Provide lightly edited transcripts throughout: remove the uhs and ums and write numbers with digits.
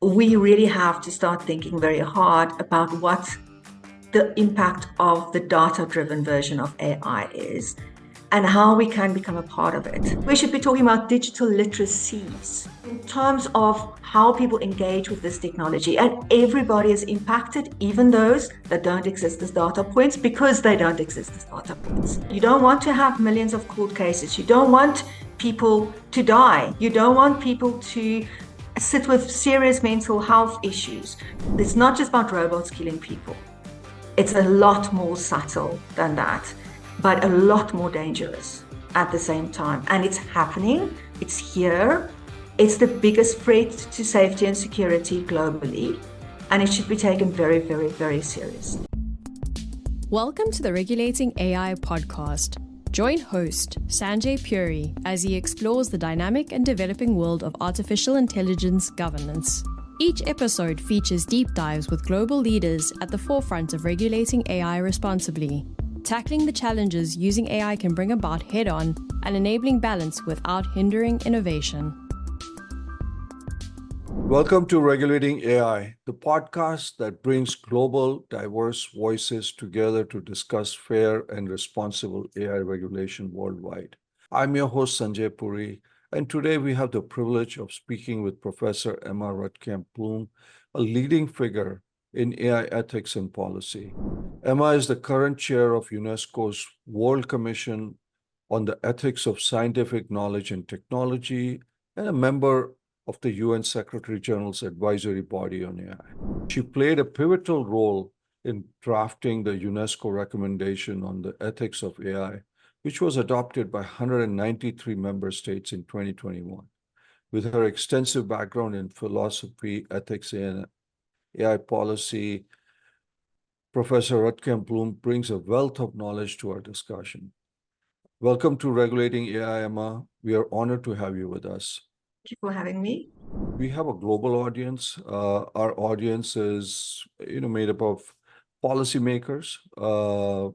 we really have to start thinking very hard about what the impact of the data-driven version of AI is and how we can become a part of it. We should be talking about digital literacies in terms of how people engage with this technology, and everybody is impacted, even those that don't exist as data points, because they don't exist as data points. You don't want to have millions of court cases. You don't want people to die. You don't want people to sit with serious mental health issues. It's not just about robots killing people. It's a lot more subtle than that, but a lot more dangerous at the same time. And it's happening, it's here, it's the biggest threat to safety and security globally, and it should be taken very, very, very seriously. Welcome to the Regulating AI podcast. Join host Sanjay Puri as he explores the dynamic and developing world of artificial intelligence governance. Each episode features deep dives with global leaders at the forefront of regulating AI responsibly, tackling the challenges using AI can bring about head-on and enabling balance without hindering innovation. Welcome to Regulating AI, the podcast that brings global, diverse voices together to discuss fair and responsible AI regulation worldwide. I'm your host, Sanjay Puri, and today we have the privilege of speaking with Professor Emma Ruttkamp-Bloem, a leading figure in AI ethics and policy. Emma is the current chair of UNESCO's World Commission on the Ethics of Scientific Knowledge and Technology and a member of the UN Secretary General's advisory body on AI. She played a pivotal role in drafting the UNESCO recommendation on the ethics of AI, which was adopted by 193 member states in 2021. With her extensive background in philosophy, ethics, and AI policy, Professor Ruttkamp-Bloem brings a wealth of knowledge to our discussion. Welcome to Regulating AI, Emma. We are honored to have you with us. Thank you for having me. We have a global audience. Our audience is, made up of policymakers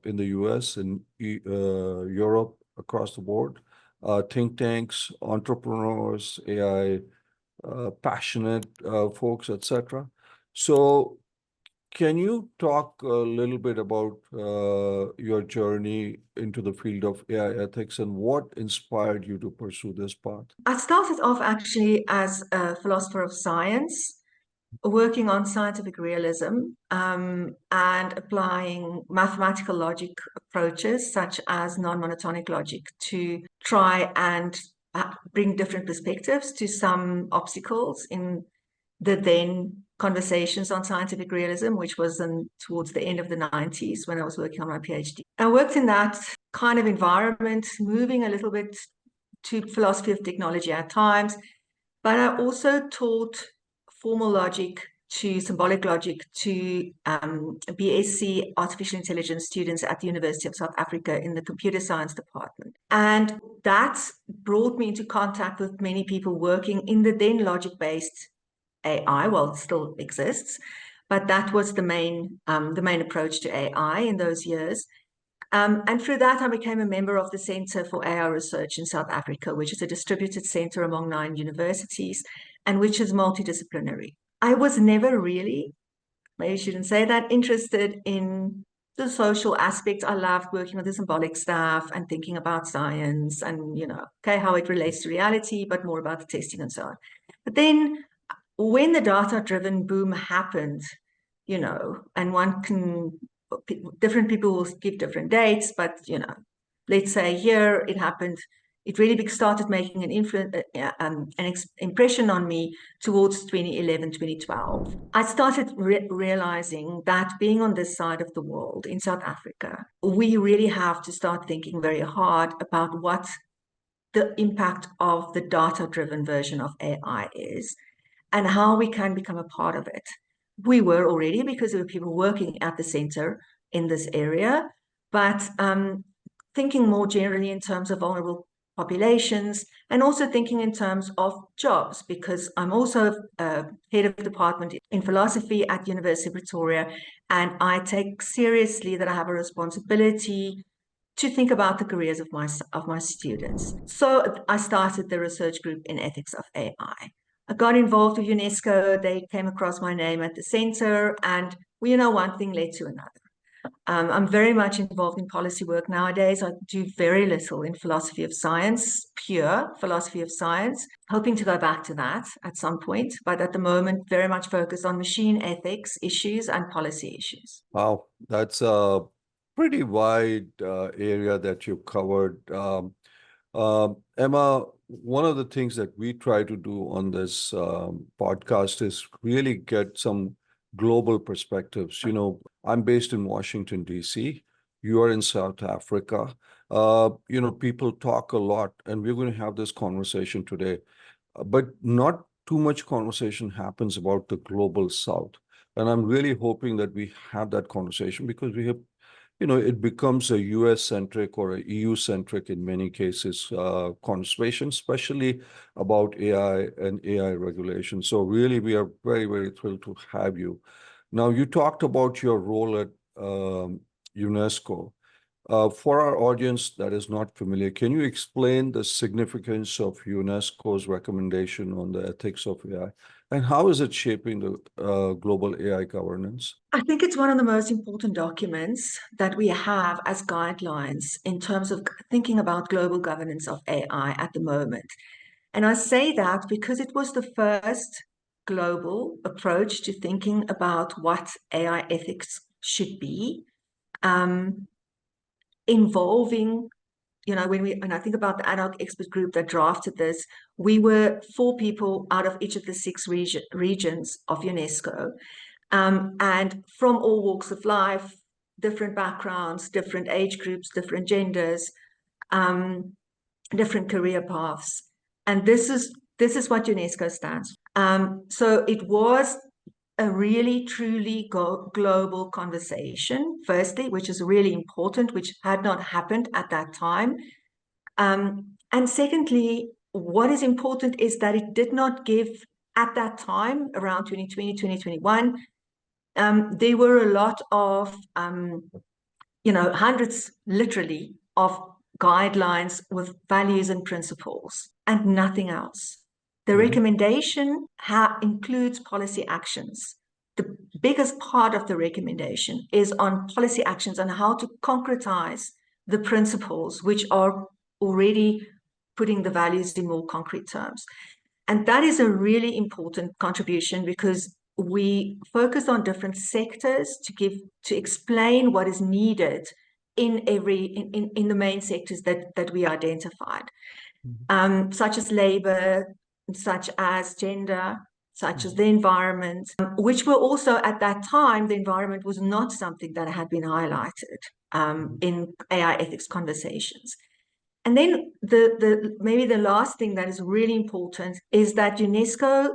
in the US and Europe, across the board, think tanks, entrepreneurs, AI passionate folks, etc. So can you talk a little bit about your journey into the field of AI ethics and what inspired you to pursue this path? I started off actually as a philosopher of science, working on scientific realism and applying mathematical logic approaches such as non-monotonic logic to try and bring different perspectives to some obstacles in the then conversations on scientific realism, which was towards the end of the 90s when I was working on my PhD. I worked in that kind of environment, moving a little bit to philosophy of technology at times, but I also taught formal logic to symbolic logic to BSc artificial intelligence students at the University of South Africa in the computer science department. And that brought me into contact with many people working in the then logic-based AI. Well, it still exists, but that was the main approach to AI in those years. And through that, I became a member of the Center for AI Research in South Africa, which is a distributed center among 9 universities and which is multidisciplinary. I was never really, maybe I shouldn't say that, interested in the social aspects. I loved working with the symbolic staff and thinking about science and, how it relates to reality, but more about the testing and so on. But then when the data-driven boom happened, and different people will give different dates, but, let's say here it happened, it really started making an impression on me towards 2011, 2012. I started realizing that being on this side of the world in South Africa, we really have to start thinking very hard about what the impact of the data-driven version of AI is and how we can become a part of it. We were already, because there were people working at the center in this area, but thinking more generally in terms of vulnerable populations and also thinking in terms of jobs, because I'm also head of department in philosophy at University of Pretoria, and I take seriously that I have a responsibility to think about the careers of my students. So I started the research group in ethics of AI. I got involved with UNESCO. They came across my name at the center, and one thing led to another. I'm very much involved in policy work nowadays. I do very little in philosophy of science, pure philosophy of science, hoping to go back to that at some point, but at the moment, very much focused on machine ethics issues and policy issues. Wow, that's a pretty wide area that you've covered. Emma, one of the things that we try to do on this podcast is really get some global perspectives. I'm based in Washington, D.C. You are in South Africa. People talk a lot, and we're going to have this conversation today, but not too much conversation happens about the global South. And I'm really hoping that we have that conversation because we have it becomes a US-centric or a EU-centric in many cases conversation, especially about AI and AI regulation. So really, we are very, very thrilled to have you. Now, you talked about your role at UNESCO. For our audience that is not familiar, can you explain the significance of UNESCO's recommendation on the ethics of AI? And how is it shaping the global AI governance? I think it's one of the most important documents that we have as guidelines in terms of thinking about global governance of AI at the moment. And I say that because it was the first global approach to thinking about what AI ethics should be, involving when I think about the ad hoc expert group that drafted this, we were 4 people out of each of the 6 regions of UNESCO, and from all walks of life, different backgrounds, different age groups, different genders, different career paths, and this is what UNESCO stands for. So it was a really truly global conversation, firstly, which is really important, which had not happened at that time. And secondly, what is important is that it did not give, at that time, around 2020, 2021, there were a lot of, hundreds, literally, of guidelines with values and principles and nothing else. The recommendation includes policy actions. The biggest part of the recommendation is on policy actions and how to concretize the principles, which are already putting the values in more concrete terms. And that is a really important contribution because we focus on different sectors to explain what is needed in the main sectors that we identified, such as labor, such as gender, such as the environment, which were also at that time, the environment was not something that had been highlighted in AI ethics conversations. And then maybe the last thing that is really important is that UNESCO,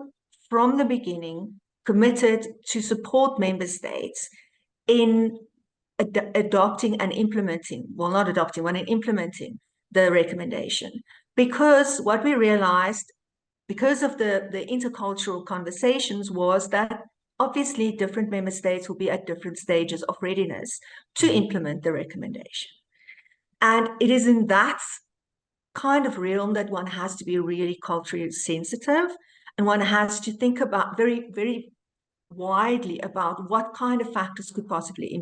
from the beginning, committed to support member states in adopting and implementing, well, not adopting, but in implementing the recommendation. Because what we realized, because of the intercultural conversations, was that obviously different member states will be at different stages of readiness to implement the recommendation. And it is in that kind of realm that one has to be really culturally sensitive, and one has to think about very, very widely about what kind of factors could possibly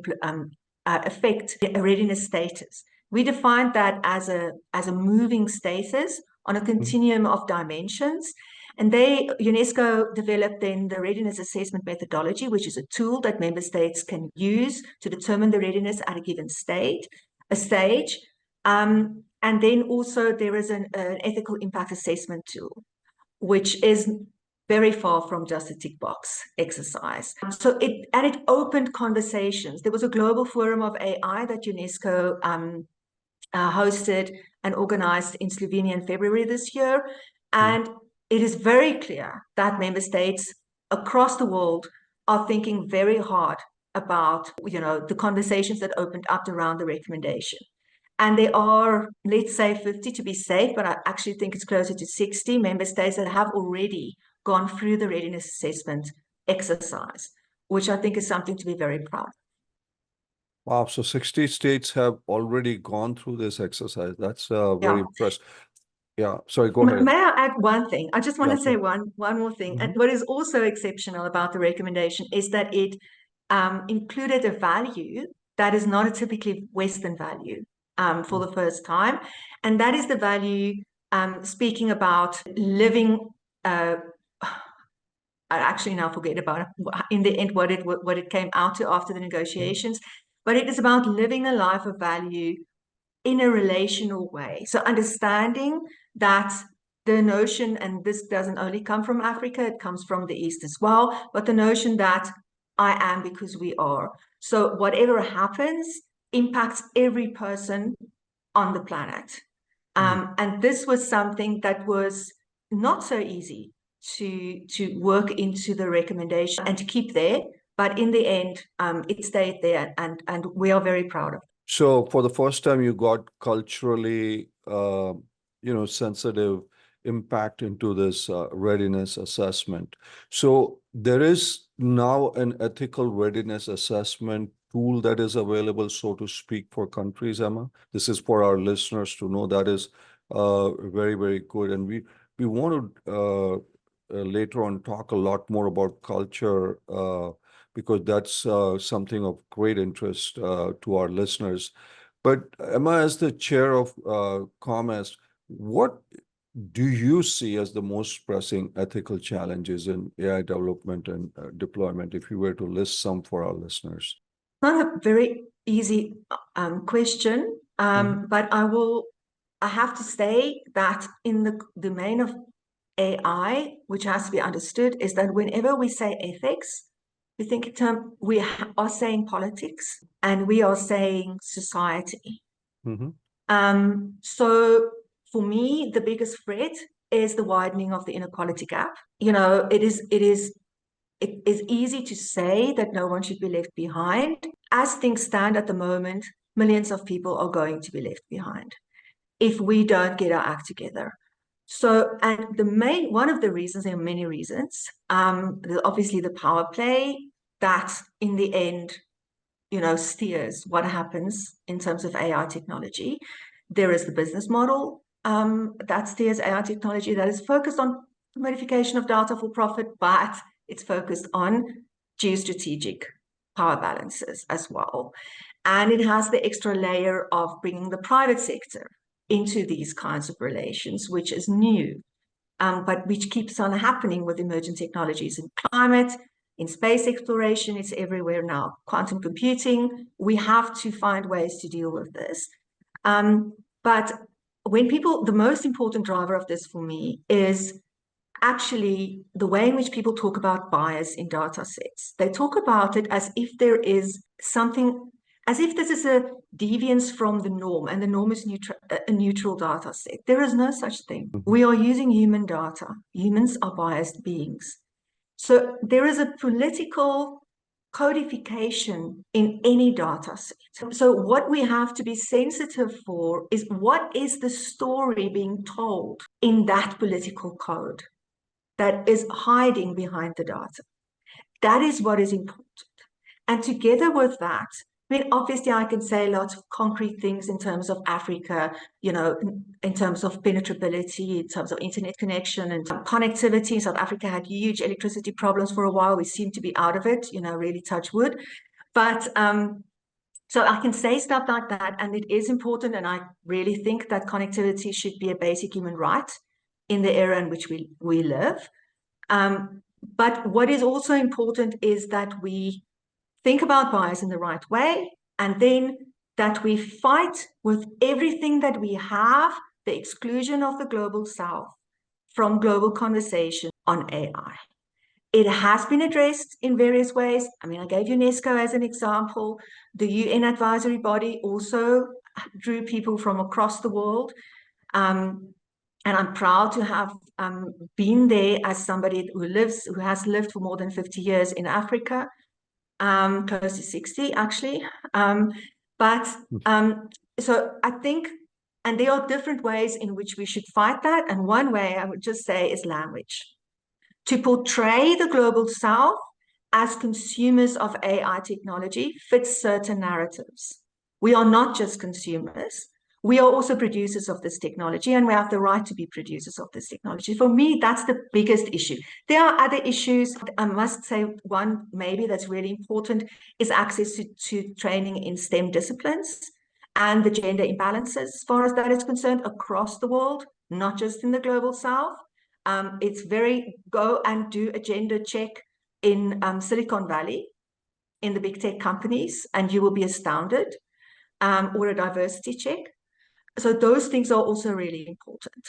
affect a readiness status. We defined that as a moving status on a continuum of dimensions. And UNESCO developed then the readiness assessment methodology, which is a tool that member states can use to determine the readiness at a given stage. And then also there is an ethical impact assessment tool, which is very far from just a tick box exercise. So it opened conversations. There was a global forum of AI that UNESCO hosted and organized in Slovenia in February this year. And it is very clear that member states across the world are thinking very hard about, the conversations that opened up around the recommendation. And there are, let's say 50 to be safe, but I actually think it's closer to 60 member states that have already gone through the readiness assessment exercise, which I think is something to be very proud of. Wow, so 60 states have already gone through this exercise. That's very impressive. Yeah, sorry, go ahead. May I add one thing? I just want Yeah, to say sure. one more thing. And Mhm. what is also exceptional about the recommendation is that it included a value that is not a typically Western value for the first time. And that is the value speaking about living. I actually now forget about in the end what it came out to after the negotiations, but it is about living a life of value in a relational way. So understanding that the notion, and this doesn't only come from Africa, it comes from the East as well, but the notion that I am because we are. So whatever happens impacts every person on the planet. And this was something that was not so easy to work into the recommendation and to keep there. But in the end, it stayed there, and we are very proud of it. So for the first time, you got culturally, sensitive impact into this readiness assessment. So there is now an ethical readiness assessment tool that is available, so to speak, for countries, Emma. This is for our listeners to know. That is very, very good. And we want to later on talk a lot more about culture, because that's something of great interest to our listeners. But Emma, as the chair of ComEst, what do you see as the most pressing ethical challenges in AI development and deployment, if you were to list some for our listeners? Not a very easy question, but I have to say that in the domain of AI, which has to be understood, is that whenever we say ethics, we think in terms, we are saying politics and we are saying society. Mm-hmm. So for me, the biggest threat is the widening of the inequality gap. It is easy to say that no one should be left behind. As things stand at the moment, millions of people are going to be left behind if we don't get our act together. So, and one of the reasons, there are many reasons, obviously the power play that in the end, steers what happens in terms of AI technology. There is the business model that steers AI technology that is focused on modification of data for profit, but it's focused on geostrategic power balances as well. And it has the extra layer of bringing the private sector into these kinds of relations, which is new, but which keeps on happening with emerging technologies in climate, in space exploration. It's everywhere now. Quantum computing, we have to find ways to deal with this. But the most important driver of this for me is actually the way in which people talk about bias in data sets. They talk about it as if there is something, as if this is a deviance from the norm, and the norm is a neutral data set. There is no such thing. We are using human data. Humans are biased beings. So there is a political codification in any data set. So what we have to be sensitive for is what is the story being told in that political code that is hiding behind the data. That is what is important. And together with that, I mean, obviously, I can say lots of concrete things in terms of Africa, in terms of penetrability, in terms of internet connection and connectivity. South Africa had huge electricity problems for a while. We seem to be out of it, really touch wood. But so I can say stuff like that, and it is important. And I really think that connectivity should be a basic human right in the era in which we live. But what is also important is that we think about bias in the right way, and then that we fight with everything that we have the exclusion of the global south from global conversation on AI. It has been addressed in various ways. I mean, I gave UNESCO as an example. The UN advisory body also drew people from across the world. And I'm proud to have been there as somebody who has lived for more than 50 years in Africa, close to 60 actually. So I think, and there are different ways in which we should fight that. And one way I would just say is language. To portray the global south as consumers of AI technology fits certain narratives. We are not just consumers. we are also producers of this technology, and we have the right to be producers of this technology. For me, that's the biggest issue. There are other issues. I must say one maybe that's really important is access to training in STEM disciplines and the gender imbalances as far as that is concerned across the world, not just in the global south. It's very go and do a gender check in Silicon Valley, in the big tech companies, and you will be astounded, or a diversity check. So those things are also really important.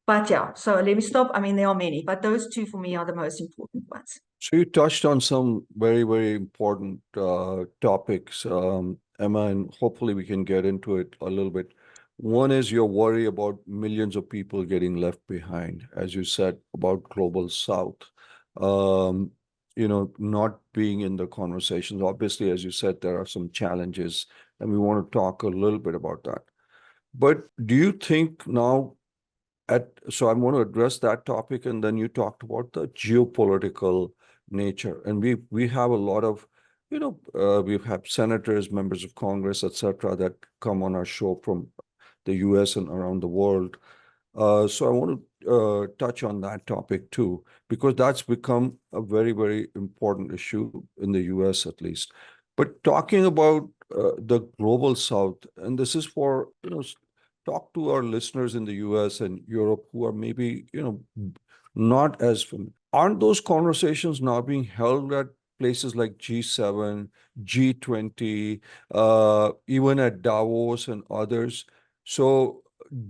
But yeah, so let me stop. I mean, there are many, but those two for me are the most important ones. So you touched on some very, very important topics, Emma, and hopefully we can get into it a little bit. One is your worry about millions of people getting left behind, as you said, about Global South, not being in the conversations. Obviously, as you said, there are some challenges, and we want to talk a little bit about that. But do you think now, so I'm going to address that topic, and then you talked about the geopolitical nature, and we have a lot of, we've had senators, members of Congress, etc., that come on our show from the U.S. and around the world. So I want to touch on that topic too, because that's become a very, very important issue in the U.S. at least. But talking about the Global South, and this is for, talk to our listeners in the US and Europe who are maybe, not as familiar. Aren't those conversations now being held at places like G7, G20, even at Davos and others? So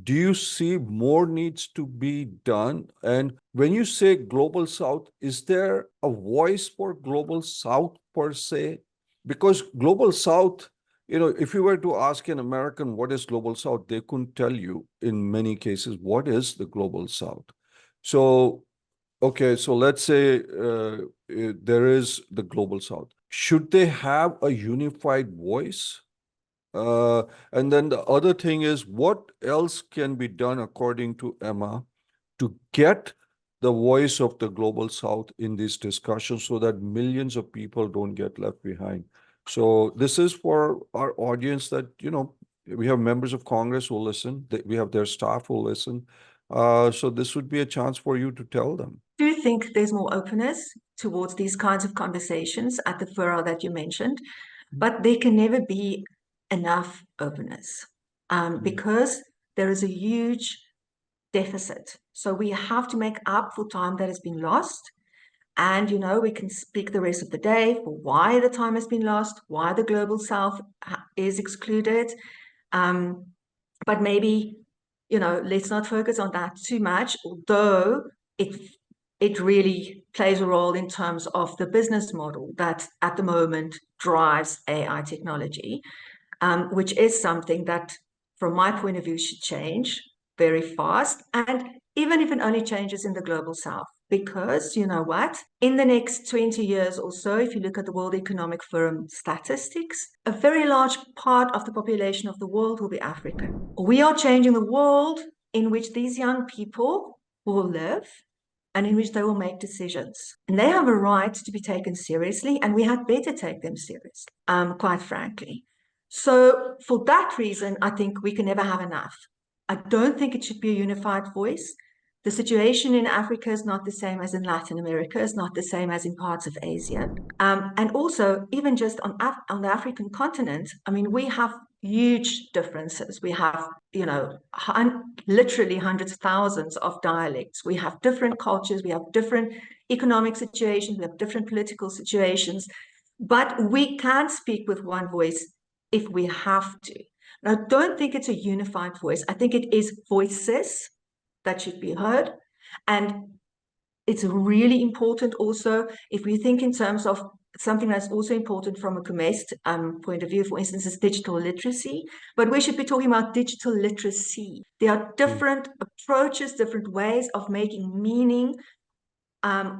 do you see more needs to be done? And when you say Global South, is there a voice for Global South per se? Because Global South, if you were to ask an American what is Global South, they couldn't tell you in many cases what is the Global South. So, okay, so let's say there is the Global South. Should they have a unified voice? And then the other thing is, what else can be done, according to Emma, to get the voice of the Global South in these discussions so that millions of people don't get left behind? So this is for our audience that, we have members of Congress who listen, we have their staff who listen. So this would be a chance for you to tell them. Do you think there's more openness towards these kinds of conversations at the fora that you mentioned? But there can never be enough openness because there is a huge deficit. So we have to make up for time that has been lost. And, we can speak the rest of the day for why the time has been lost, why the Global South is excluded. But maybe, let's not focus on that too much, although it really plays a role in terms of the business model that at the moment drives AI technology, which is something that, from my point of view, should change very fast. And even if it only changes in the Global South, because you know what? In the next 20 years or so, if you look at the World Economic Forum statistics, a very large part of the population of the world will be African. We are changing the world in which these young people will live and in which they will make decisions. And they have a right to be taken seriously, and we had better take them seriously, quite frankly. So for that reason, I think we can never have enough. I don't think it should be a unified voice. The situation in Africa is not the same as in Latin America, is not the same as in parts of Asia. And also, even just on the African continent, I mean, we have huge differences. We have, literally hundreds of thousands of dialects. We have different cultures. We have different economic situations. We have different political situations. But we can speak with one voice if we have to. And I don't think it's a unified voice. I think it is voices that should be heard. And it's really important also, if we think in terms of something that's also important from a COMEST point of view, for instance, is digital literacy, but we should be talking about digital literacy. There are different approaches, different ways of making meaning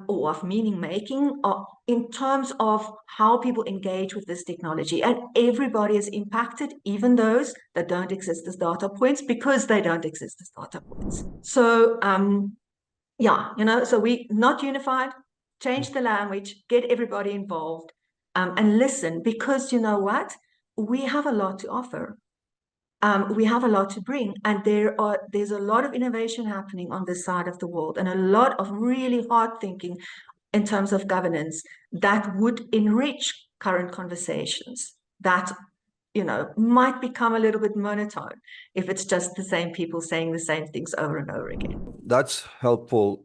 or of meaning making in terms of how people engage with this technology. And everybody is impacted, even those that don't exist as data points, because they don't exist as data points. So so we not unified, change the language, get everybody involved, and listen, because you know what? We have a lot to offer. we have a lot to bring, and there's a lot of innovation happening on this side of the world, and a lot of really hard thinking in terms of governance that would enrich current conversations that might become a little bit monotone if it's just the same people saying the same things over and over again. That's helpful.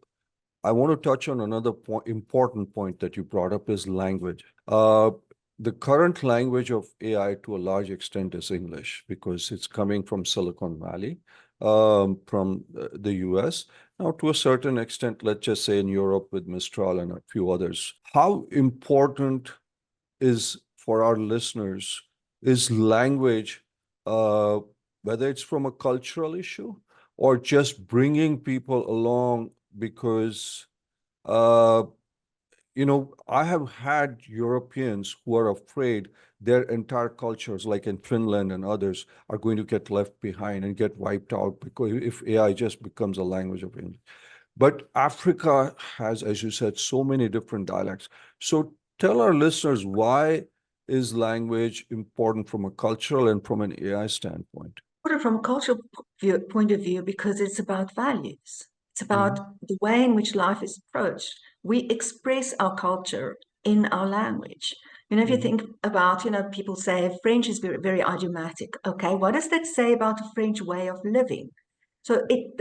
I want to touch on another important point that you brought up is language. The current language of AI to a large extent is English because it's coming from Silicon Valley, from the US. Now, to a certain extent, let's just say in Europe with Mistral and a few others. How important is for our listeners is language, whether it's from a cultural issue or just bringing people along because I have had Europeans who are afraid their entire cultures, like in Finland and others, are going to get left behind and get wiped out because if AI just becomes a language of English. But Africa has, as you said, so many different dialects. So tell our listeners, why is language important from a cultural and from an AI standpoint? From a cultural point of view, because it's about values. It's about the way in which life is approached. We express our culture in our language. If you think about, people say French is very, very idiomatic. Okay, what does that say about the French way of living? So it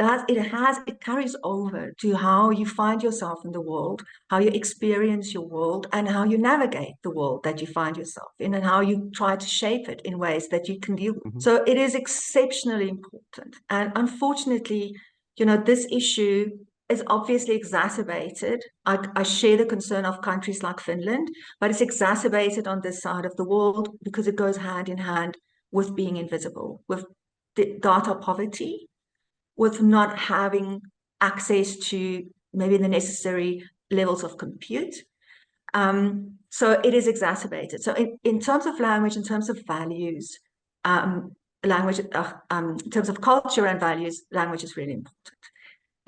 carries over to how you find yourself in the world, how you experience your world, and how you navigate the world that you find yourself in, and how you try to shape it in ways that you can deal with. So it is exceptionally important. And unfortunately, this issue is obviously exacerbated. I share the concern of countries like Finland, but it's exacerbated on this side of the world because it goes hand in hand with being invisible, with data poverty, with not having access to maybe the necessary levels of compute. So it is exacerbated. So in terms of language, in terms of values, language, in terms of culture and values, language is really important.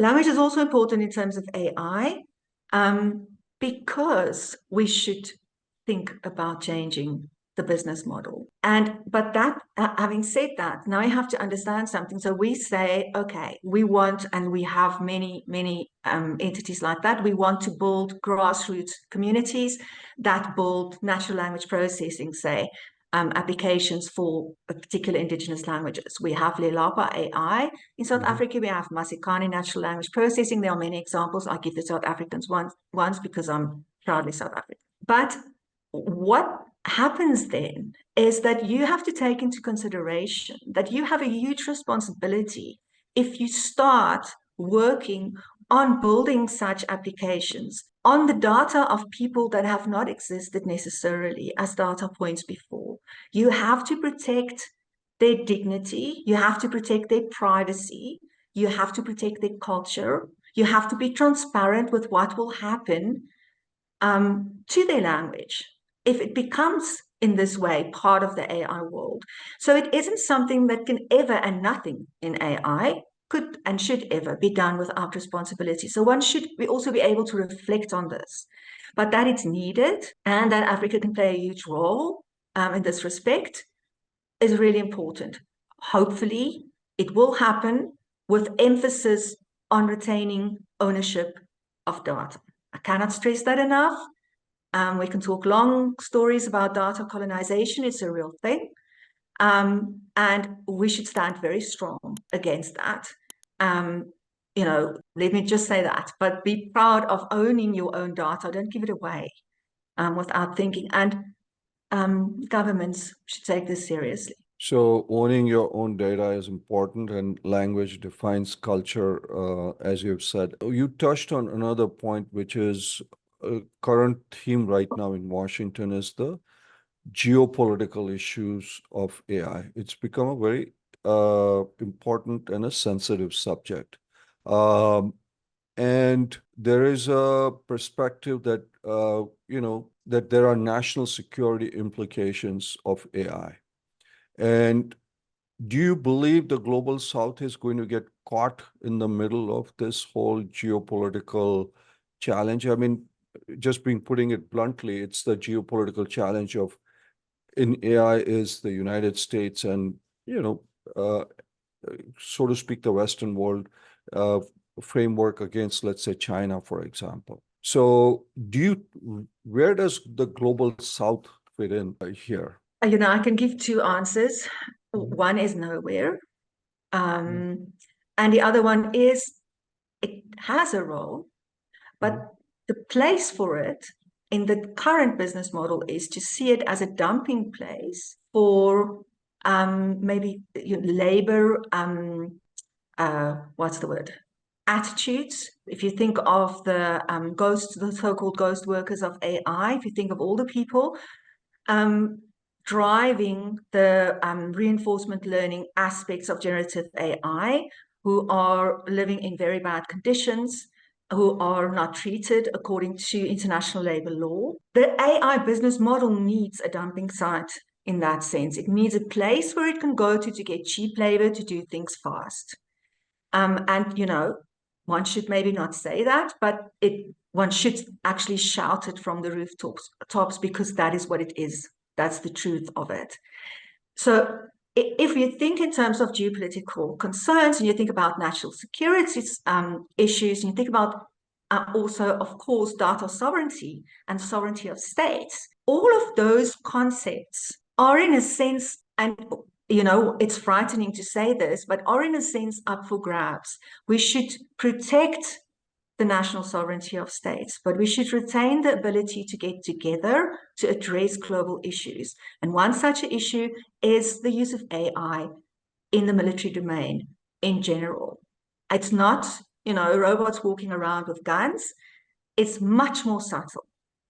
Language is also important in terms of AI, because we should think about changing the business model. But that, having said that, now you have to understand something. So we say, okay, we want, and we have many entities like that. We want to build grassroots communities that build natural language processing, say, applications for particular indigenous languages. We have Lelapa AI. In South Africa, we have Masikani natural language processing. There are many examples. I give the South Africans ones because I'm proudly South African. But what happens then is that you have to take into consideration that you have a huge responsibility if you start working on building such applications on the data of people that have not existed necessarily as data points before. You have to protect their dignity, you have to protect their privacy, you have to protect their culture, you have to be transparent with what will happen to their language if it becomes in this way part of the AI world. So it isn't something that can ever, and nothing in AI could and should ever be done without responsibility. So one should also be able to reflect on this, but that it's needed and that Africa can play a huge role in this respect is really important. Hopefully it will happen with emphasis on retaining ownership of data. I cannot stress that enough. We can talk long stories about data colonization. It's a real thing. And we should stand very strong against that. Let me just say that, but be proud of owning your own data. Don't give it away without thinking. And governments should take this seriously. So owning your own data is important, and language defines culture, as you've said. You touched on another point, which is a current theme right now in Washington is the geopolitical issues of AI. It's become a very important and a sensitive subject. And there is a perspective that, that there are national security implications of AI. And do you believe the global South is going to get caught in the middle of this whole geopolitical challenge? I mean, just putting it bluntly, it's the geopolitical challenge of in AI is the United States and, so to speak, the Western world framework against, let's say, China, for example. So where does the global South fit in here? I can give two answers. One is nowhere. And the other one is it has a role, but the place for it in the current business model is to see it as a dumping place for maybe labor, what's the word? Attitudes. If you think of the so-called ghost workers of AI, if you think of all the people driving the reinforcement learning aspects of generative AI, who are living in very bad conditions, who are not treated according to international labor law. The AI business model needs a dumping site in that sense. It needs a place where it can go to get cheap labor to do things fast. And one should maybe not say that, but one should actually shout it from the rooftops because that is what it is. That's the truth of it. So if you think in terms of geopolitical concerns and you think about national security issues, and you think about also, of course, data sovereignty and sovereignty of states, all of those concepts are in a sense, and it's frightening to say this, but are in a sense up for grabs. We should protect the national sovereignty of states, but we should retain the ability to get together to address global issues. And one such issue is the use of AI in the military domain in general. It's not, robots walking around with guns. It's much more subtle,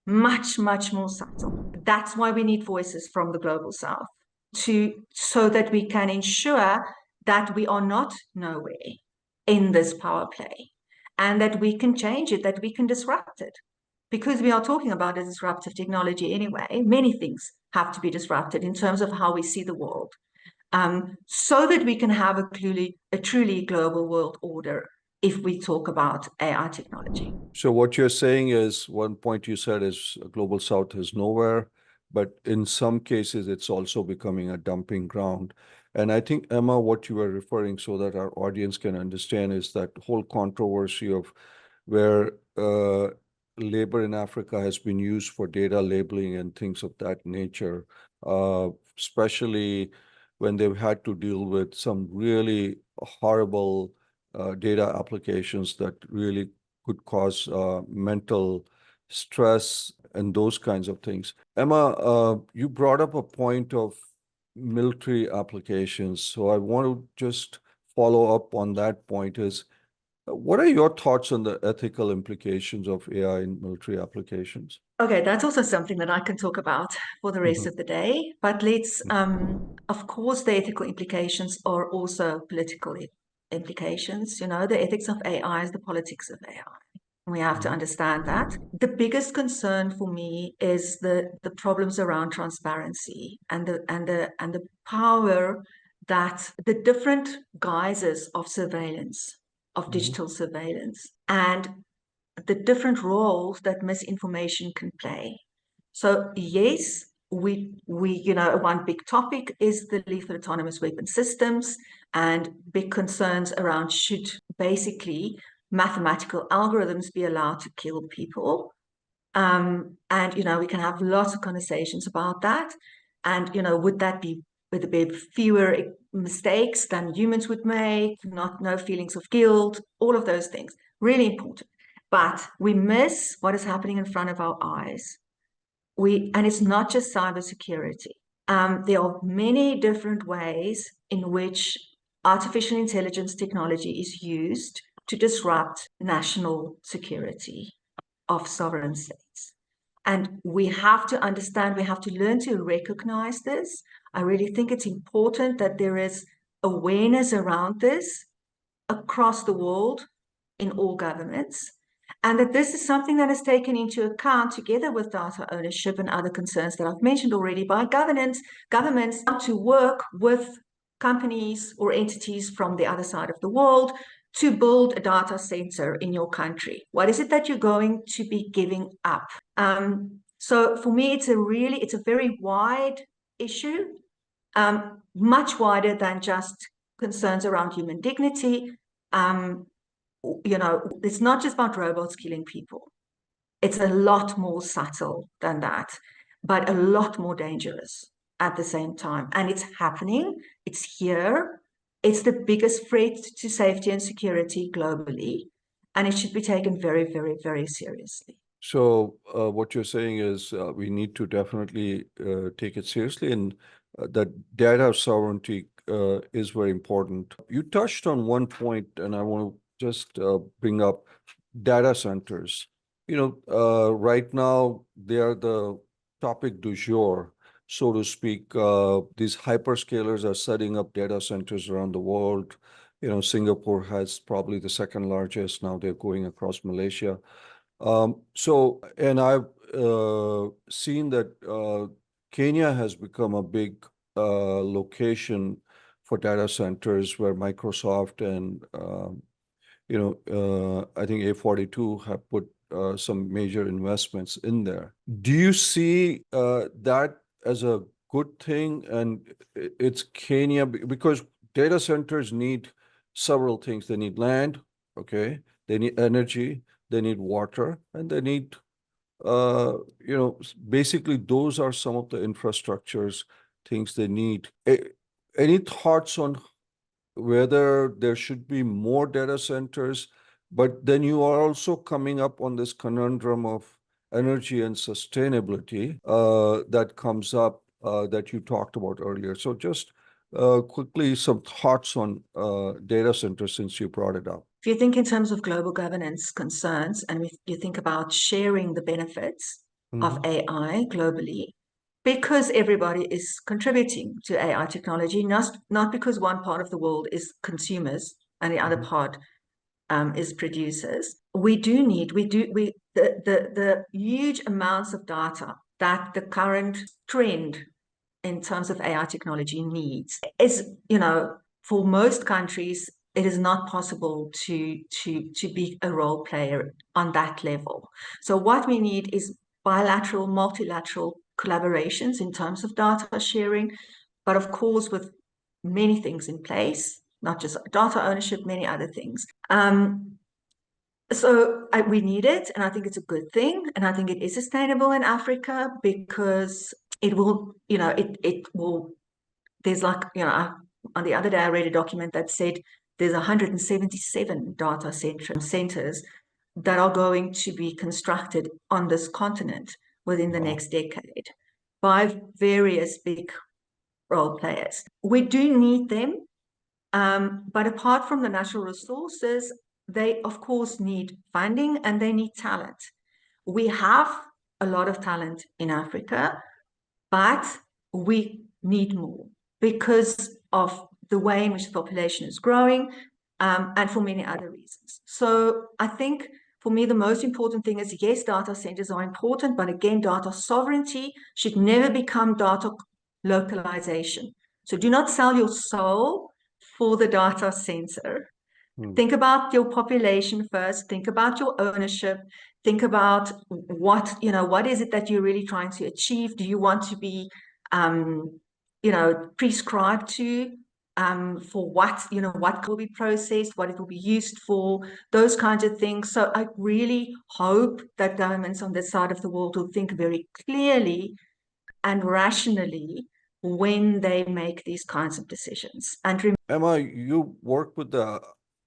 much, much more subtle. That's why we need voices from the global South so that we can ensure that we are not nowhere in this power play, and that we can change it, that we can disrupt it. Because we are talking about a disruptive technology anyway, many things have to be disrupted in terms of how we see the world, so that we can have a truly global world order if we talk about AI technology. So what you're saying is, one point you said is Global South is nowhere, but in some cases, it's also becoming a dumping ground. And I think, Emma, what you were referring, so that our audience can understand, is that whole controversy of where labor in Africa has been used for data labeling and things of that nature, especially when they've had to deal with some really horrible data applications that really could cause mental stress and those kinds of things. Emma, you brought up a point of military applications. So I want to just follow up on that point is, what are your thoughts on the ethical implications of AI in military applications? Okay, that's also something that I can talk about for the rest of the day. But let's, of course, the ethical implications are also political implications. The ethics of AI is the politics of AI. We have to understand that. The biggest concern for me is the problems around transparency and the power that the different guises of surveillance, of digital surveillance, and the different roles that misinformation can play. So yes, we one big topic is the lethal autonomous weapon systems, and big concerns around should basically mathematical algorithms be allowed to kill people. And we can have lots of conversations about that. And would there be fewer mistakes than humans would make, no feelings of guilt, all of those things, really important. But we miss what is happening in front of our eyes. And it's not just cybersecurity. There are many different ways in which artificial intelligence technology is used to disrupt national security of sovereign states. And we have to understand, we have to learn to recognize this. I really think it's important that there is awareness around this across the world in all governments, and that this is something that is taken into account together with data ownership and other concerns that I've mentioned already by governments to work with companies or entities from the other side of the world to build a data center in your country. What is it that you're going to be giving up? So for me, it's a very wide issue. much wider than just concerns around human dignity. It's not just about robots killing people. It's a lot more subtle than that, but a lot more dangerous at the same time. And it's happening. It's here. It's the biggest threat to safety and security globally. And it should be taken very, very, very seriously. So what you're saying is we need to definitely take it seriously, and that data sovereignty is very important. You touched on one point, and I want to just bring up data centers. Right now they are the topic du jour, so to speak. These hyperscalers are setting up data centers around the world. Singapore has probably the second largest. Now they're going across Malaysia. And I've seen that Kenya has become a big location for data centers where Microsoft and I think A42 have put some major investments in there. Do you see that as a good thing? And it's Kenya because data centers need several things. They need land, okay? They need energy, they need water, and they need, basically those are some of the infrastructures, things they need. Any thoughts on whether there should be more data centers? But then you are also coming up on this conundrum of energy and sustainability that comes up that you talked about earlier. So just quickly, some thoughts on data centers since you brought it up. If you think in terms of global governance concerns, and if you think about sharing the benefits of AI globally, because everybody is contributing to AI technology, not because one part of the world is consumers and the other part is producers. The huge amounts of data that the current trend in terms of AI technology needs is, for most countries, it is not possible to be a role player on that level. So what we need is bilateral, multilateral collaborations in terms of data sharing, but of course with many things in place, not just data ownership, many other things. We need it, and I think it's a good thing, and I think it is sustainable in Africa because it will, it will. There's on the other day I read a document that said there's 177 data centers that are going to be constructed on this continent within the next decade by various big role players. We do need them, but apart from the natural resources, they of course need funding and they need talent. We have a lot of talent in Africa, but we need more because of the way in which the population is growing, and for many other reasons. So I think for me, the most important thing is, yes, data centers are important, but again, data sovereignty should never become data localization. So do not sell your soul for the data center. Think about your population first. Think about your ownership. Think about what is it that you're really trying to achieve? Do you want to be, prescribed to for what will be processed, what it will be used for, those kinds of things. So I really hope that governments on this side of the world will think very clearly and rationally when they make these kinds of decisions. And Emma, you work with the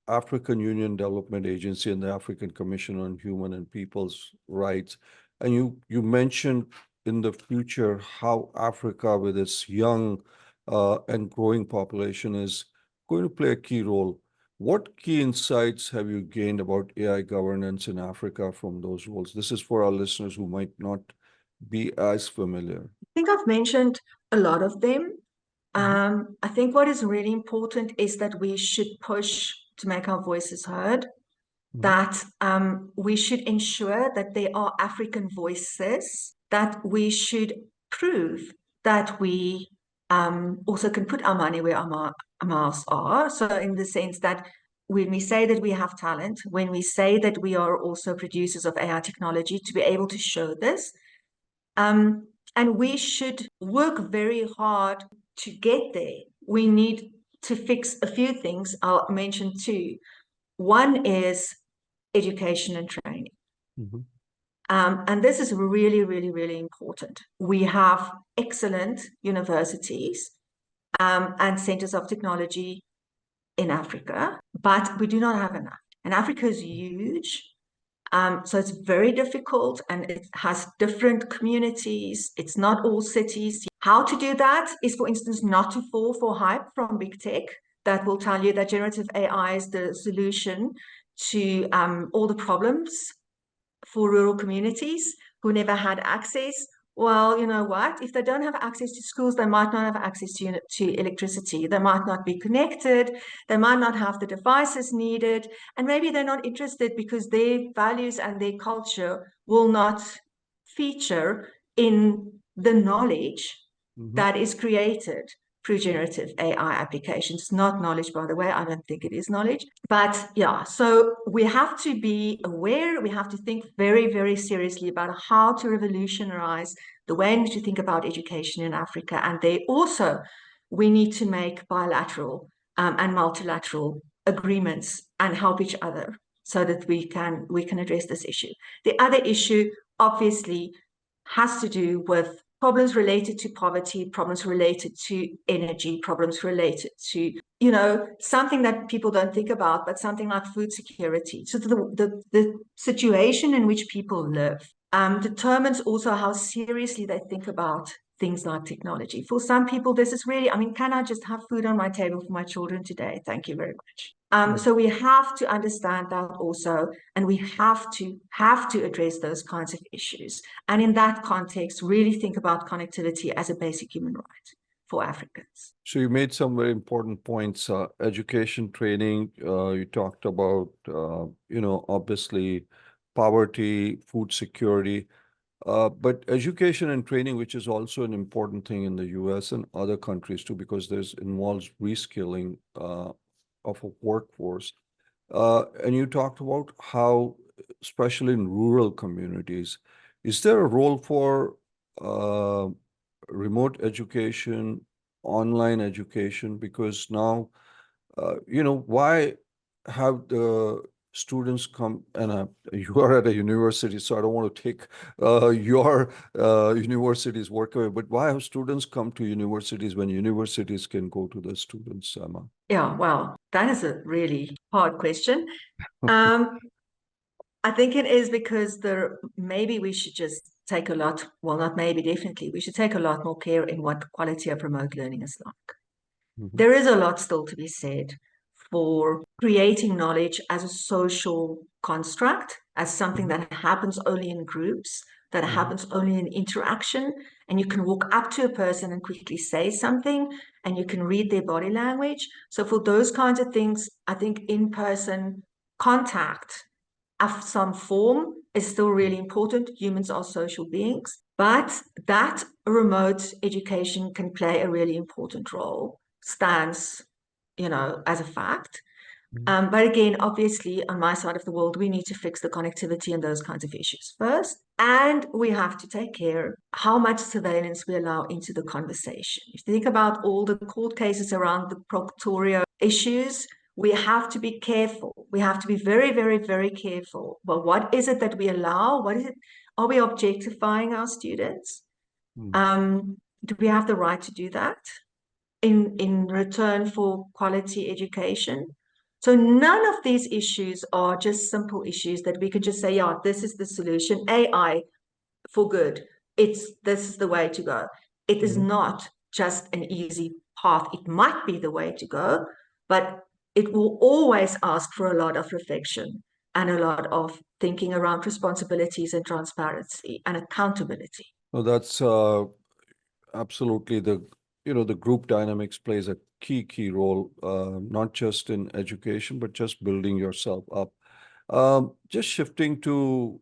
African Union Development Agency and the African Commission on Human and People's Rights, and you mentioned in the future how Africa, with its young and growing population, is going to play a key role. What key insights have you gained about AI governance in Africa from those roles? This is for our listeners who might not be as familiar. I think I've mentioned a lot of them. I think what is really important is that we should push to make our voices heard, that we should ensure that there are African voices, that we should prove that we also can put our money where our mouths are. So in the sense that when we say that we have talent, when we say that we are also producers of AI technology, to be able to show this. And we should work very hard to get there, we need to fix a few things. I'll mention two. One is education and training. Mhm. And this is really, really, really important. We have excellent universities and centers of technology in Africa, but we do not have enough. And Africa is huge. So it's very difficult and it has different communities. It's not all cities. How to do that is, for instance, not to fall for hype from big tech that will tell you that generative AI is the solution to all the problems for rural communities who never had access. Well, you know what? If they don't have access to schools, they might not have access to electricity. They might not be connected. They might not have the devices needed. And maybe they're not interested because their values and their culture will not feature in the knowledge that is created through generative AI applications. Not knowledge, by the way. I don't think it is knowledge. But yeah, so we have to be aware. We have to think very, very seriously about how to revolutionize the way in which we think about education in Africa. And we need to make bilateral and multilateral agreements and help each other so that we can address this issue. The other issue, obviously, has to do with problems related to poverty, problems related to energy, problems related to, something that people don't think about, but something like food security. So the situation in which people live determines also how seriously they think about things like technology. For some people, this is really, can I just have food on my table for my children today? Thank you very much. So we have to understand that also, and we have to address those kinds of issues. And in that context, really think about connectivity as a basic human right for Africans. So you made some very important points. Education, training. You talked about, obviously, poverty, food security. But education and training, which is also an important thing in the US and other countries too, because there's involves reskilling of a workforce. And you talked about how, especially in rural communities, is there a role for remote education, online education? Because now, why have the students come, and you are at a university, so I don't want to take your university's work away, but why have students come to universities when universities can go to the students, Emma? Yeah, well, that is a really hard question. I think it is because maybe we should just take not maybe, definitely, we should take a lot more care in what the quality of remote learning is like. There is a lot still to be said for creating knowledge as a social construct, as something that happens only in groups, that happens only in interaction, and you can walk up to a person and quickly say something, and you can read their body language. So for those kinds of things, I think in-person contact of some form is still really important. Humans are social beings, but that remote education can play a really important role, stands, as a fact. But again, obviously, on my side of the world, we need to fix the connectivity and those kinds of issues first. And we have to take care how much surveillance we allow into the conversation. If you think about all the court cases around the proctorio issues, we have to be careful. We have to be very, very, very careful. Well, what is it that we allow? What is it? Are we objectifying our students? Do we have the right to do that in return for quality education? So none of these issues are just simple issues that we could just say, yeah, this is the solution. AI for good. This is the way to go. It is not just an easy path. It might be the way to go, but it will always ask for a lot of reflection and a lot of thinking around responsibilities and transparency and accountability. Well, that's absolutely the group dynamics plays a key role, not just in education, but just building yourself up. Just shifting to,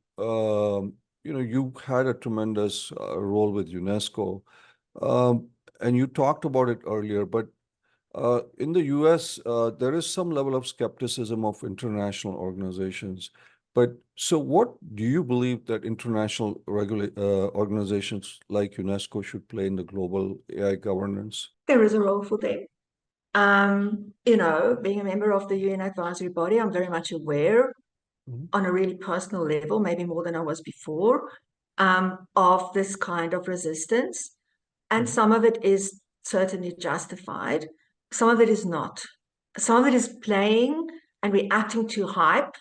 you had a tremendous role with UNESCO, and you talked about it earlier, but in the US, there is some level of skepticism of international organizations, but So what do you believe that international organizations like UNESCO should play in the global AI governance? There is a role for them. Being a member of the UN advisory body, I'm very much aware on a really personal level, maybe more than I was before, of this kind of resistance. And some of it is certainly justified. Some of it is not. Some of it is playing and reacting to hype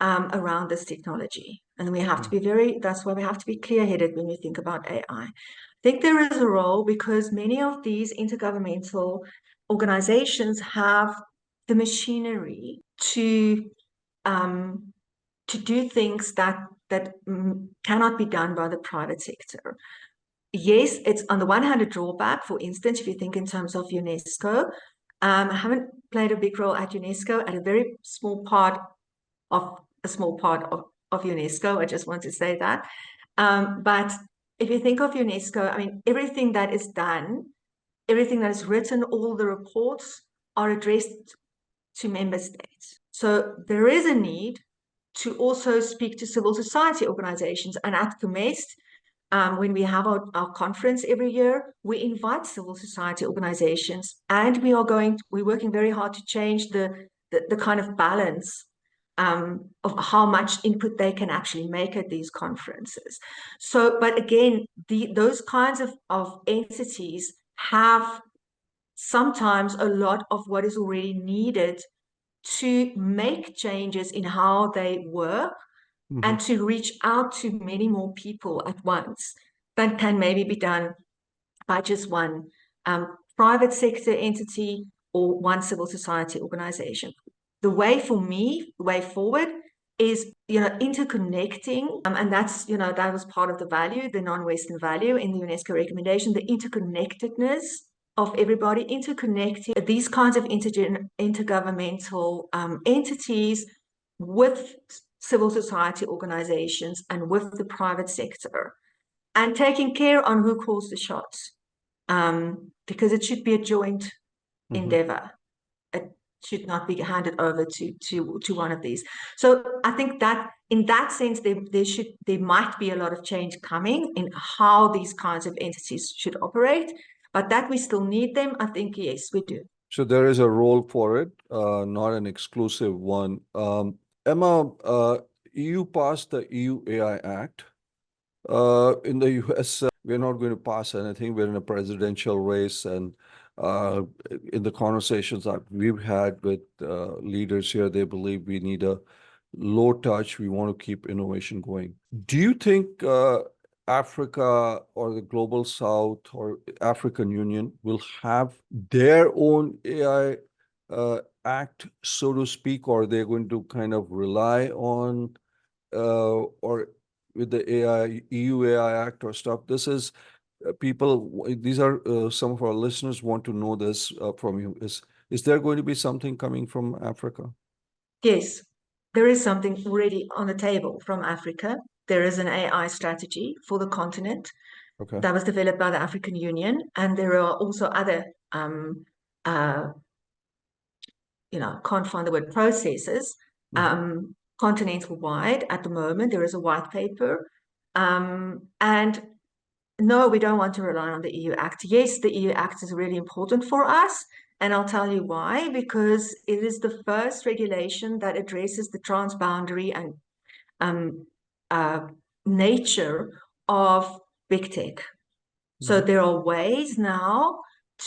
around this technology. And we have to be that's why we have to be clear-headed when we think about AI. I think there is a role because many of these intergovernmental organizations have the machinery to do things that cannot be done by the private sector. Yes, it's on the one hand a drawback. For instance, if you think in terms of UNESCO, I haven't played a big role at UNESCO, at a very small part of UNESCO. I just want to say that. But if you think of UNESCO, I mean, everything that is done, everything that is written, all the reports are addressed to member states. So there is a need to also speak to civil society organizations. And at COMEST, when we have our conference every year, we invite civil society organizations, and we're working very hard to change the kind of balance of how much input they can actually make at these conferences. So, but again, those kinds of entities have sometimes a lot of what is already needed to make changes in how they work and to reach out to many more people at once than can maybe be done by just one private sector entity or one civil society organization. The way forward is, interconnecting, and that's, that was part of the value, the non-Western value in the UNESCO recommendation, the interconnectedness of everybody, interconnecting these kinds of intergovernmental entities with civil society organizations and with the private sector, and taking care on who calls the shots, because it should be a joint endeavor. It should not be handed over to one of these. So I think that in that sense, there might be a lot of change coming in how these kinds of entities should operate, but that we still need them, I think, yes, we do. So there is a role for it, not an exclusive one. Emma, EU passed the EU AI Act. In the US, we're not going to pass anything. We're in a presidential race, and in the conversations that we've had with leaders here, they believe we need a low touch. We want to keep innovation going. Do you think Africa or the Global South or African Union will have their own AI act, so to speak, or they're going to kind of rely on or with the EU AI Act or stuff? This is these are some of our listeners want to know this from you. Is there going to be something coming from Africa? Yes, there is something already on the table from Africa. There is an AI strategy for the continent that was developed by the African Union, and there are also other, can't find the word, processes, continental-wide at the moment. There is a white paper, and no, we don't want to rely on the EU Act. Yes, the EU Act is really important for us, and I'll tell you why, because it is the first regulation that addresses the transboundary and nature of big tech. So there are ways now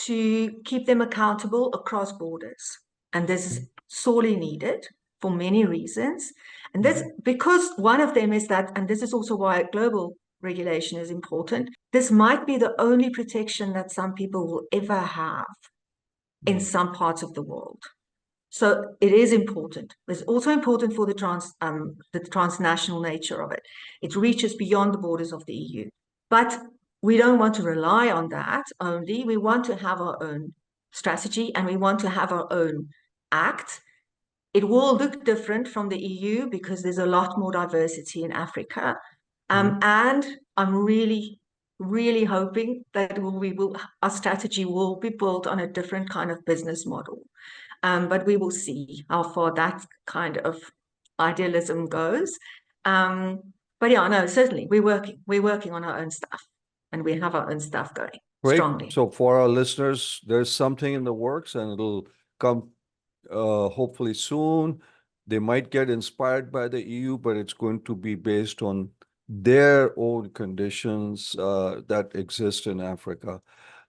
to keep them accountable across borders, and this is sorely needed for many reasons. And this, because one of them is that, and this is also why global regulation is important, this might be the only protection that some people will ever have in some parts of the world. So it is important. It's also important for the transnational nature of it. It reaches beyond the borders of the EU. But we don't want to rely on that only. We want to have our own strategy, and we want to have our own act. It will look different from the EU because there's a lot more diversity in Africa. And I'm really, really hoping that our strategy will be built on a different kind of business model. But we will see how far that kind of idealism goes. But yeah, no, certainly we're working on our own stuff, and we have our own stuff going Great. strongly. So for our listeners, there's something in the works and it'll come hopefully soon. They might get inspired by the EU, but it's going to be based on their own conditions that exist in Africa.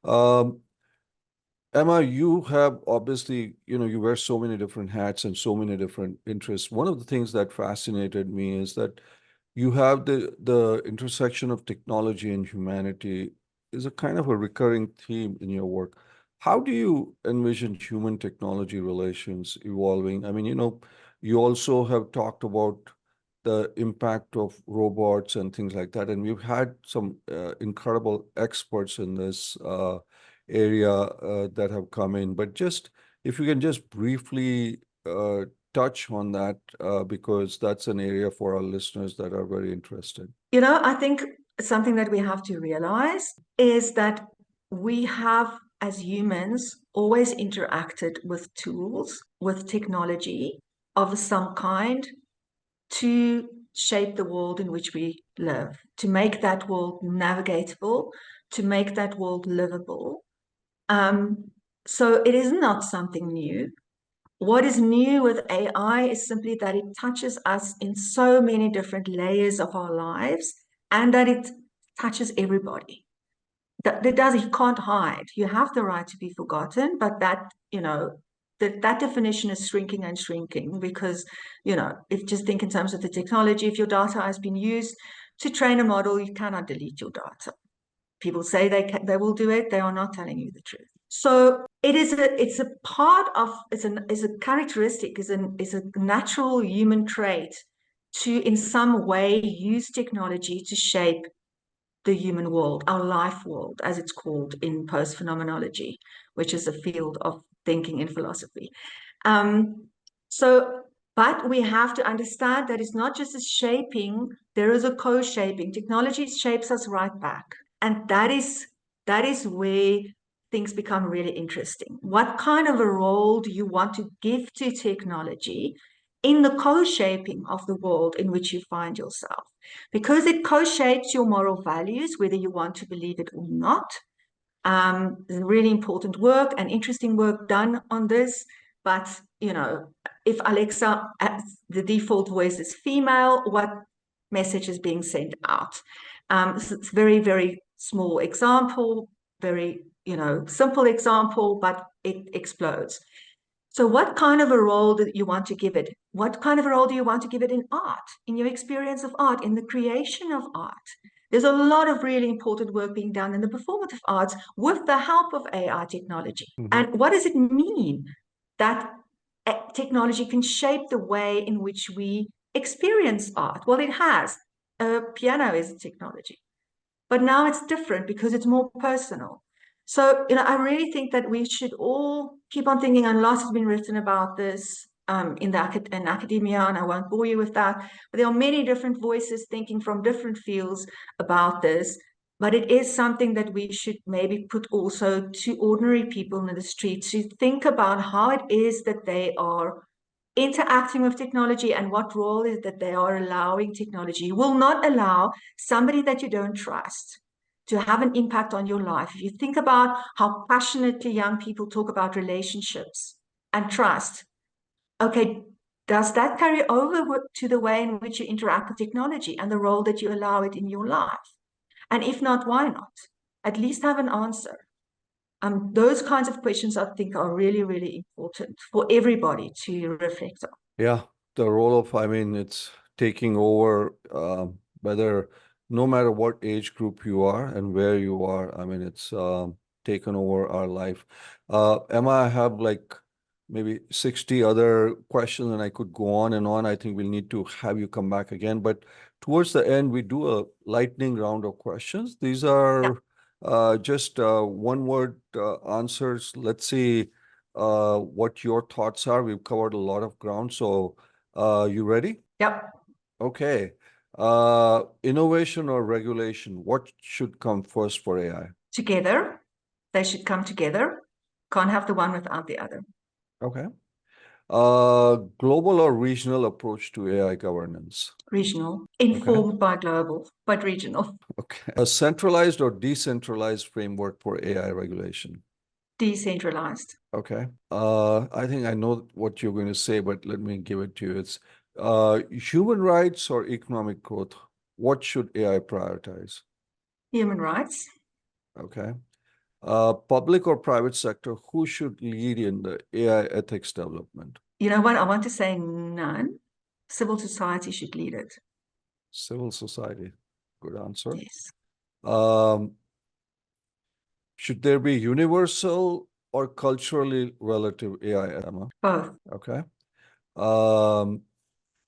Um, Emma, you have obviously, you wear so many different hats and so many different interests. One of the things that fascinated me is that you have the intersection of technology and humanity is a kind of a recurring theme in your work. How do you envision human technology relations evolving? I mean, you also have talked about the impact of robots and things like that, and we've had some incredible experts in this area that have come in. But just if you can just briefly touch on that because that's an area for our listeners that are very interested. I think something that we have to realize is that we have, as humans, always interacted with tools, with technology of some kind to shape the world in which we live, to make that world navigatable, to make that world livable. So it is not something new. What is new with AI is simply that it touches us in so many different layers of our lives and that it touches everybody. That you can't hide. You have the right to be forgotten, but that definition is shrinking and shrinking because, if just think in terms of the technology, if your data has been used to train a model, you cannot delete your data. People say they will do it. They are not telling you the truth. So it's a part of, it's a characteristic, is a natural human trait to in some way use technology to shape the human world, our life world, as it's called in post-phenomenology, which is a field of thinking in philosophy. But we have to understand that it's not just a shaping, there is a co-shaping. Technology shapes us right back. And that is where things become really interesting. What kind of a role do you want to give to technology in the co-shaping of the world in which you find yourself? Because it co-shapes your moral values, whether you want to believe it or not. There's really important work and interesting work done on this. But, if Alexa, the default voice is female, what message is being sent out? So it's very, very small example, very, simple example, but it explodes. So what kind of a role do you want to give it? What kind of a role do you want to give it in art, in your experience of art, in the creation of art? There's a lot of really important work being done in the performative arts with the help of AI technology. Mm-hmm. And what does it mean that technology can shape the way in which we experience art? Well, it has. A piano is a technology. But now it's different because it's more personal. So, I really think that we should all keep on thinking, and lots has been written about this in academia, and I won't bore you with that. But there are many different voices thinking from different fields about this. But it is something that we should maybe put also to ordinary people in the street to think about how it is that they are interacting with technology and what role is that they are allowing technology. You will not allow somebody that you don't trust to have an impact on your life. If you think about how passionately young people talk about relationships and trust, okay, does that carry over to the way in which you interact with technology and the role that you allow it in your life? And if not, why not? At least have an answer. Those kinds of questions, I think, are really, really important for everybody to reflect on. Yeah, the role of, it's taking over, whether no matter what age group you are and where you are, it's taken over our life. Emma, I have like maybe 60 other questions and I could go on and on. I think we'll need to have you come back again. But towards the end, we do a lightning round of questions. These are just one-word answers. Let's see what your thoughts are. We've covered a lot of ground. So you ready? Yep. Okay. Innovation or regulation, what should come first for AI? Together. They should come together. Can't have the one without the other. Okay. Global or regional approach to AI governance? Regional, informed by global, but regional. Okay. A centralized or decentralized framework for AI regulation? Decentralized. Okay. I think I know what you're going to say, but let me give it to you. It's human rights or economic growth. What should AI prioritize? Human rights. Okay. Public or private sector, who should lead in the AI ethics development? You know what? I want to say none. Civil society should lead it. Civil society. Good answer. Yes. Should there be universal or culturally relative AI, Emma? Both. Okay.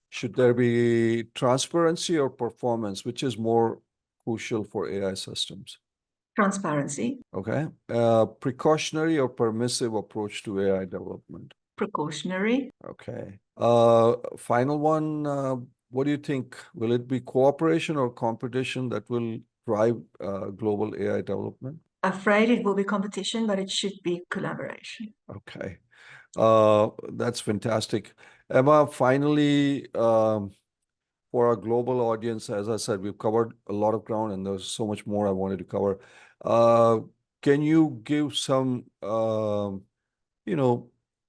Should there be transparency or performance, which is more crucial for AI systems? Transparency. Okay. Precautionary or permissive approach to AI development? Precautionary. Okay. Final one, what do you think? Will it be cooperation or competition that will drive global AI development? Afraid it will be competition, but it should be collaboration. Okay. That's fantastic. Emma, finally, for our global audience, as I said, we've covered a lot of ground and there's so much more I wanted to cover. Can you give some,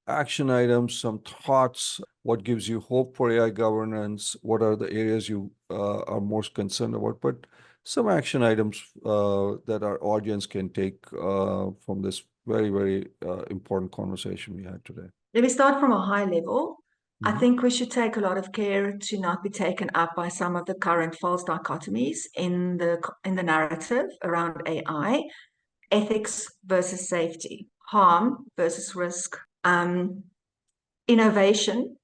action items, some thoughts? What gives you hope for AI governance? What are the areas you are most concerned about? But some action items that our audience can take from this very, very important conversation we had today. Let me start from a high level. I Mhm. think we should take a lot of care to not be taken up by some of the current false dichotomies in the narrative around AI, ethics versus safety, harm versus risk, innovation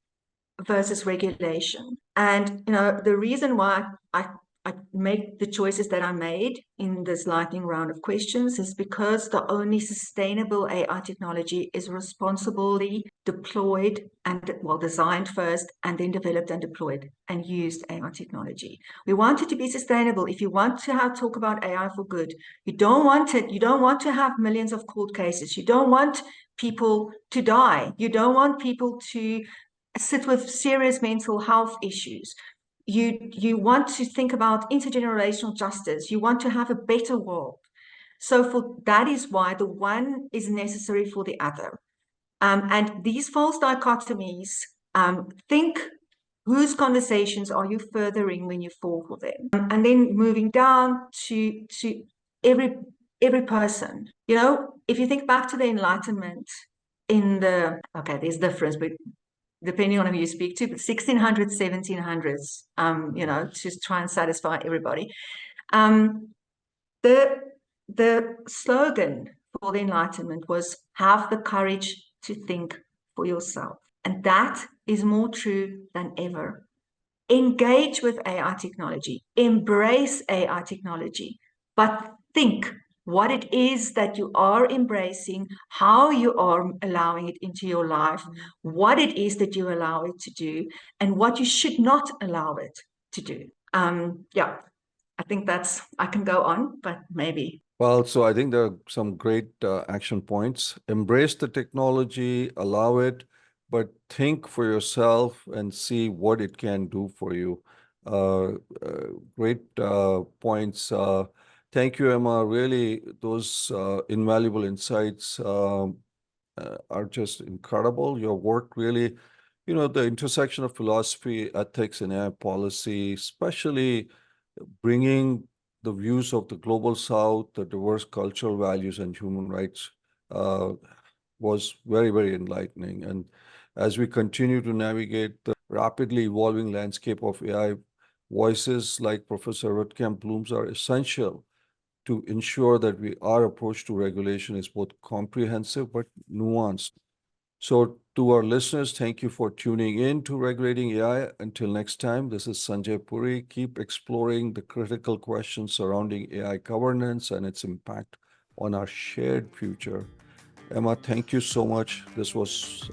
versus regulation. And the reason why I make the choices that I made in this lightning round of questions is because the only sustainable AI technology is responsibly deployed and, well, designed first and then developed and deployed and used AI technology. We want it to be sustainable. If you want to talk about AI for good, you don't want to have millions of court cases. You don't want people to die. You don't want people to sit with serious mental health issues. You want to think about intergenerational justice. You want to have a better world. So that is why the one is necessary for the other. And these false dichotomies, think whose conversations are you furthering when you fall for them? And then moving down to every person. If you think back to the Enlightenment there's difference, but depending on who you speak to, but 1600s, 1700s, to try and satisfy everybody. The slogan for the Enlightenment was, have the courage to think for yourself. And that is more true than ever. Engage with AI technology, embrace AI technology, but think what it is that you are embracing, how you are allowing it into your life, what it is that you allow it to do, and what you should not allow it to do. I think I can go on, but maybe. Well, so I think there are some great action points. Embrace the technology, allow it, but think for yourself and see what it can do for you. Great points. Thank you, Emma. Really, those invaluable insights are just incredible. Your work really, the intersection of philosophy, ethics, and AI policy, especially bringing the views of the global South, the diverse cultural values and human rights was very, very enlightening. And as we continue to navigate the rapidly evolving landscape of AI, voices like Professor Ruttkamp-Bloem's are essential to ensure that our approach to regulation is both comprehensive but nuanced. So to our listeners, thank you for tuning in to Regulating AI. Until next time, this is Sanjay Puri. Keep exploring the critical questions surrounding AI governance and its impact on our shared future. Emma, thank you so much. This was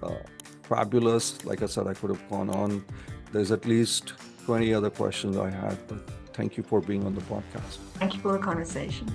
fabulous. Like I said, I could have gone on. There's at least 20 other questions I had, but thank you for being on the podcast. Thank you for the conversation.